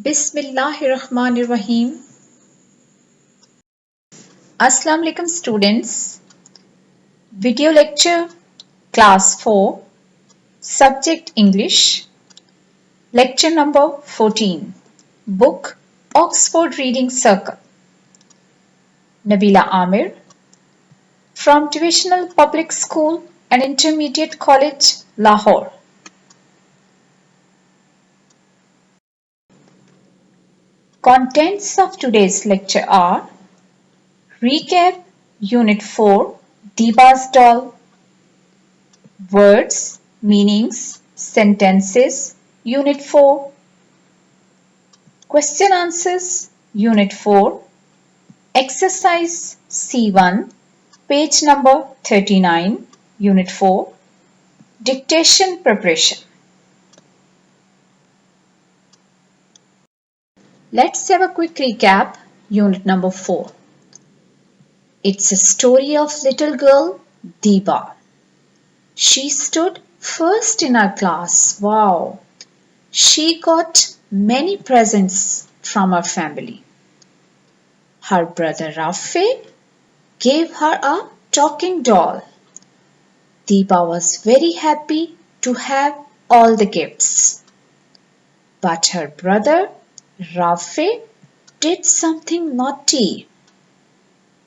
Bismillahirrahmanirrahim. Assalamu alaikum students. Video lecture class 4 subject English lecture number 14 book Oxford Reading Circle Nabila Amir from Divisional Public School and Intermediate College Lahore. Contents of today's lecture are recap Unit 4 Diba's doll, words, meanings, sentences, Unit 4, question answers, Unit 4, exercise C1, page number 39, Unit 4, dictation preparation. Let's have a quick recap, Unit number 4. It's a story of little girl Diba. She stood first in her class. Wow! She got many presents from her family. Her brother Rafe gave her a talking doll. Diba was very happy to have all the gifts. But her brother Rafe did something naughty.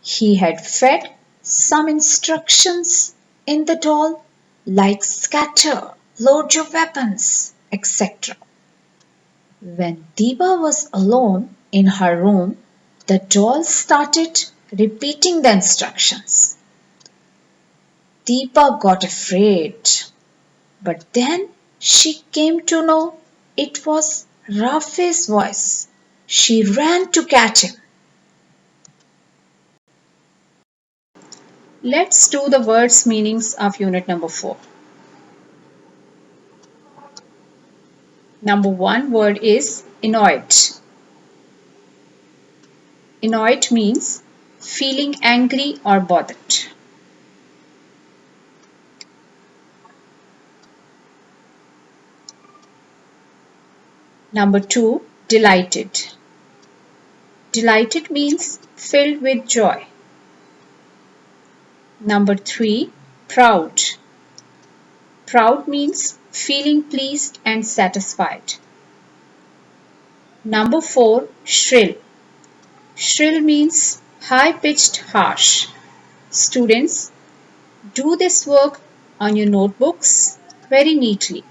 He had fed some instructions in the doll like scatter, load your weapons, etc. When Diba was alone in her room, the doll started repeating the instructions. Diba got afraid, but then she came to know it was Rafe's voice. She ran to catch him. Let's do the words meanings of unit number 4. Number 1 word is annoyed. Annoyed means feeling angry or bothered. Number 2, delighted. Delighted means filled with joy. Number 3, proud. Proud means feeling pleased and satisfied. Number 4, shrill. Shrill means high-pitched, harsh. Students, do this work on your notebooks very neatly.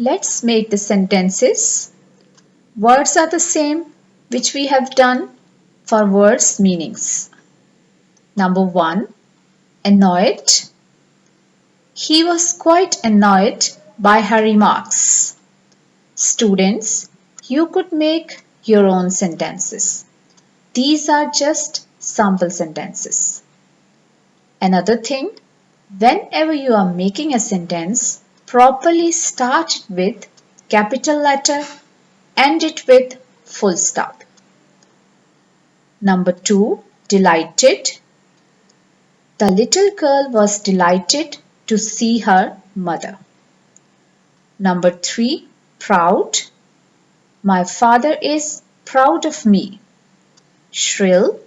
Let's make the sentences. Words are the same which we have done for words meanings. Number 1, annoyed. He was quite annoyed by her remarks. Students, you could make your own sentences. These are just sample sentences. Another thing, whenever you are making a sentence, properly start it with capital letter, end it with full stop. Number 2, delighted. The little girl was delighted to see her mother. Number 3, proud. My father is proud of me. Shrill.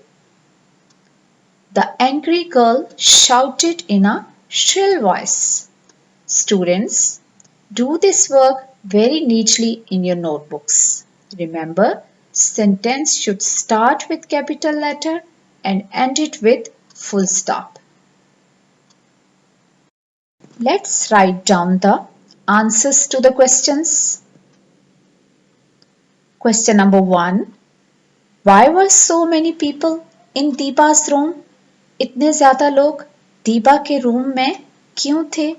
The angry girl shouted in a shrill voice. Students, do this work very neatly in your notebooks. Remember, sentence should start with capital letter and end it with full stop. Let's write down the answers to the questions. Question number 1. Why were so many people in Diba's room? इतने ज़्यादा लोग दीबा के room में क्यों थे?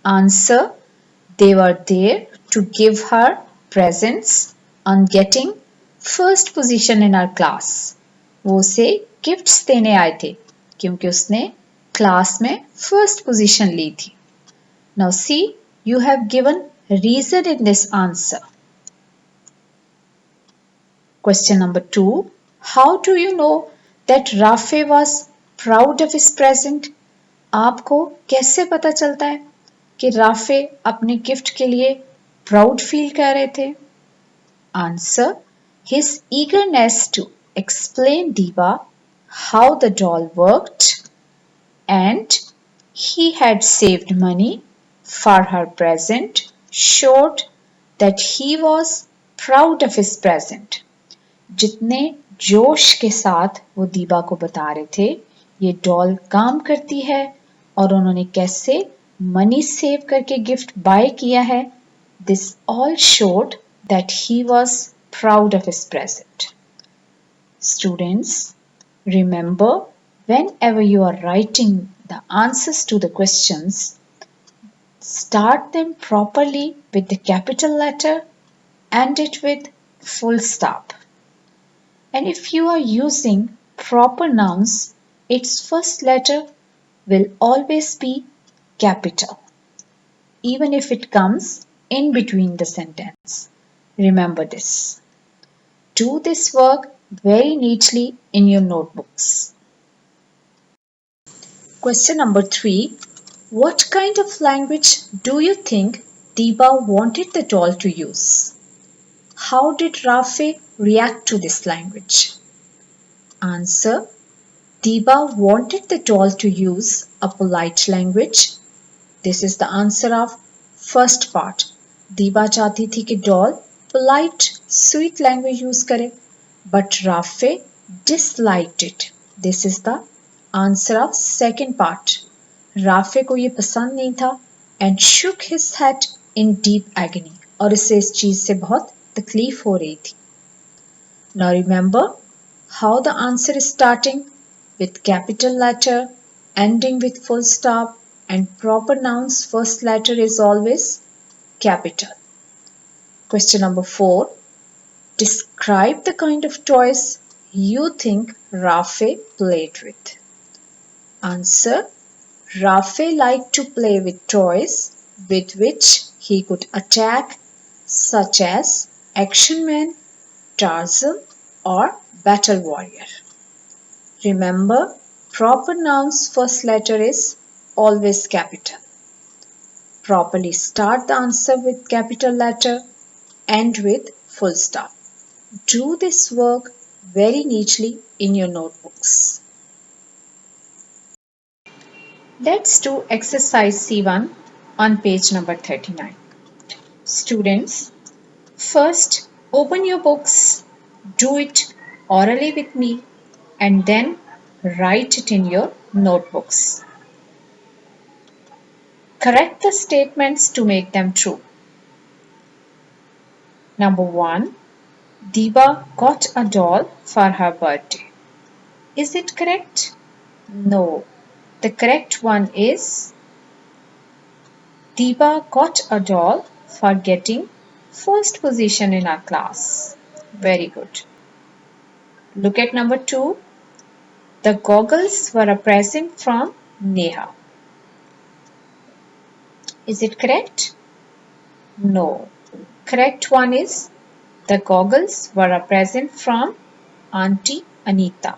Answer. They were there to give her presents on getting first position in her class. वो उसे गिफ्ट्स देने आए थे क्योंकि उसने क्लास में फर्स्ट पोजीशन ली थी. Now see, you have given reason in this answer. Question number 2. How do you know that Rafe was proud of his present? आपको कैसे पता चलता है कि राफे अपने गिफ्ट के लिए प्राउड फील कर रहे थे? Answer: his eagerness to explain Diva how the doll worked and he had saved money for her present showed that he was proud of his present. जितने जोश के साथ वो दीबा को बता रहे थे ये डॉल काम करती है और उन्होंने कैसे मनी सेव करके गिफ्ट बाय किया है, this all showed that he was proud of his present. Students, remember, whenever you are writing the answers to the questions, start them properly with the capital letter, end it with full stop. And if you are using proper nouns, its first letter will always be capital, even if it comes in between the sentence. Remember this. Do this work very neatly in your notebooks. Question number 3. What kind of language do you think Diba wanted the doll to use? How did Rafe react to this language? Answer: Diba wanted the doll to use a polite language. This is the answer of first part. Diba चाहती थी कि doll polite, sweet language use करे, but Rafe disliked it. This is the answer of second part. Rafe को ये पसंद नहीं था and shook his head in deep agony. और इसे इस चीज से बहुत तकलीफ हो रही थी. Now remember how the answer is starting with capital letter, ending with full stop, and proper nouns first letter is always capital. Question number 4. Describe the kind of toys you think Rafe played with. Answer: Rafe liked to play with toys with which he could attack, such as Action Man, Tarzan, or Battle Warrior. Remember, proper nouns first letter is always capital. Properly start the answer with capital letter, end with full stop. Do this work very neatly in your notebooks. Let's do exercise C1 on page number 39. Students, first open your books, do it orally with me, and then write it in your notebooks. Correct the statements to make them true. Number 1. Diba got a doll for her birthday. Is it correct? No. The correct one is Diba got a doll for getting first position in our class. Very good. Look at number 2. The goggles were a present from Neha. Is it correct? No. Correct one is the goggles were a present from Auntie Anita.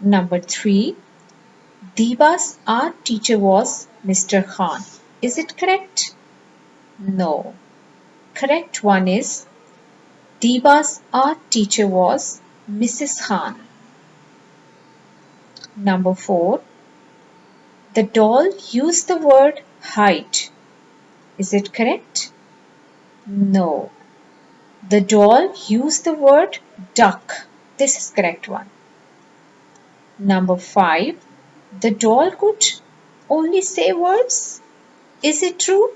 Number 3. Diba's art teacher was Mr. Khan. Is it correct? No. Correct one is Diba's art teacher was Mrs. Khan. Number 4. The doll used the word hide. Is it correct? No. The doll used the word duck. This is correct one. Number 5. The doll could only say words. Is it true?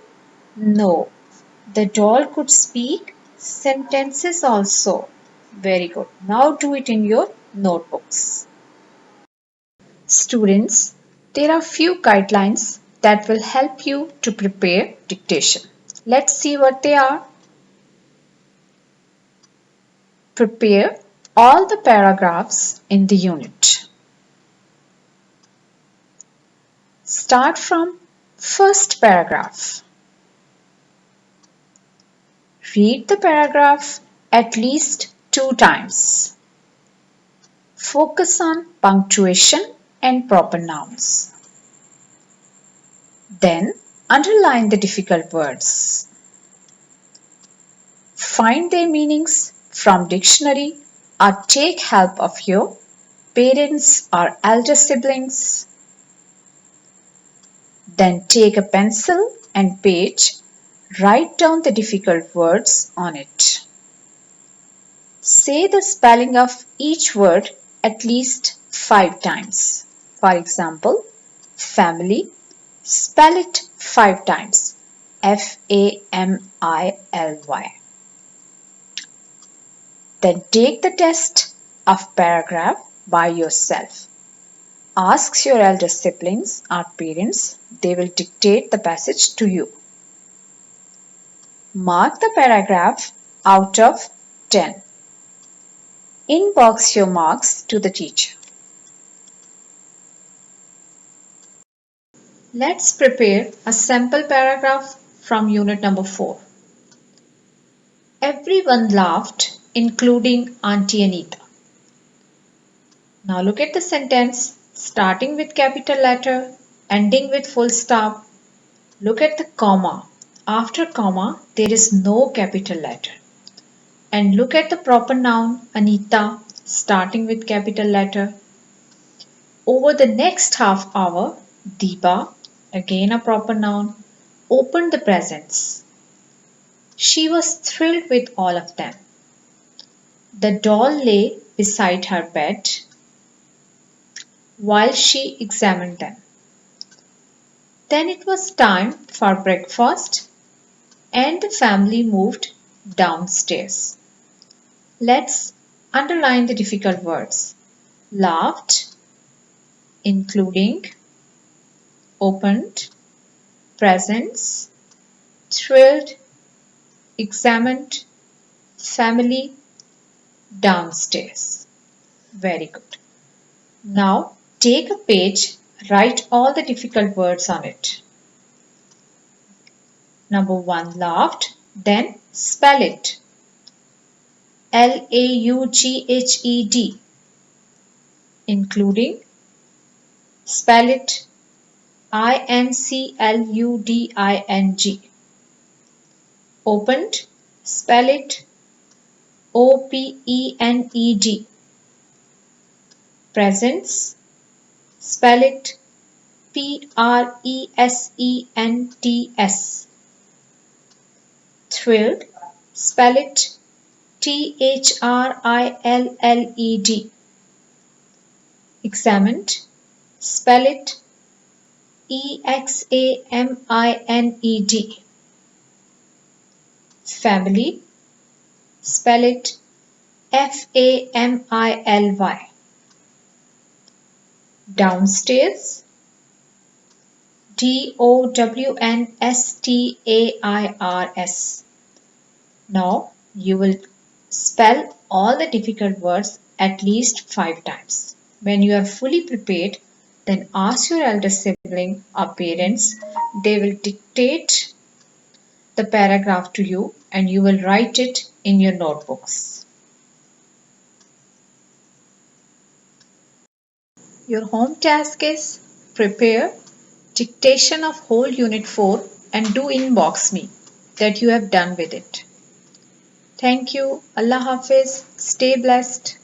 No. The doll could speak sentences also. Very good. Now do it in your notebooks. Students, there are few guidelines that will help you to prepare dictation. Let's see what they are. Prepare all the paragraphs in the unit. Start from first paragraph. Read the paragraph at least 2 times. Focus on punctuation and proper nouns. Then underline the difficult words. Find their meanings from dictionary or take help of your parents or elder siblings. Then take a pencil and page, write down the difficult words on it. Say the spelling of each word at least 5 times. For example, family, spell it 5 times. Family. Then take the test of paragraph by yourself. Ask your elder siblings or parents, they will dictate the passage to you. Mark the paragraph out of 10. Inbox your marks to the teacher. Let's prepare a sample paragraph from unit number 4. Everyone laughed, including Auntie Anita. Now look at the sentence starting with capital letter, ending with full stop. Look at the comma. After comma, there is no capital letter. And look at the proper noun Anita starting with capital letter. Over the next half hour, Deepa, again a proper noun, opened the presents. She was thrilled with all of them. The doll lay beside her bed while she examined them. Then it was time for breakfast and the family moved downstairs. Let's underline the difficult words. Laughed, including, opened, presents, thrilled, examined, family, downstairs. Very good. Now take a page, write all the difficult words on it. Number 1, laughed, then spell it. Laughed, including, spell it including. Opened, spell it opened. Presents, spell it presents. Thrilled, spell it thrilled. Examined, spell it examined. Family, spell it family. Downstairs, downstairs. Now you will spell all the difficult words at least 5 times. When you are fully prepared, then ask your elder sibling or parents. They will dictate the paragraph to you and you will write it in your notebooks. Your home task is prepare dictation of whole unit 4 and do inbox me that you have done with it. Thank you. Allah Hafiz. Stay blessed.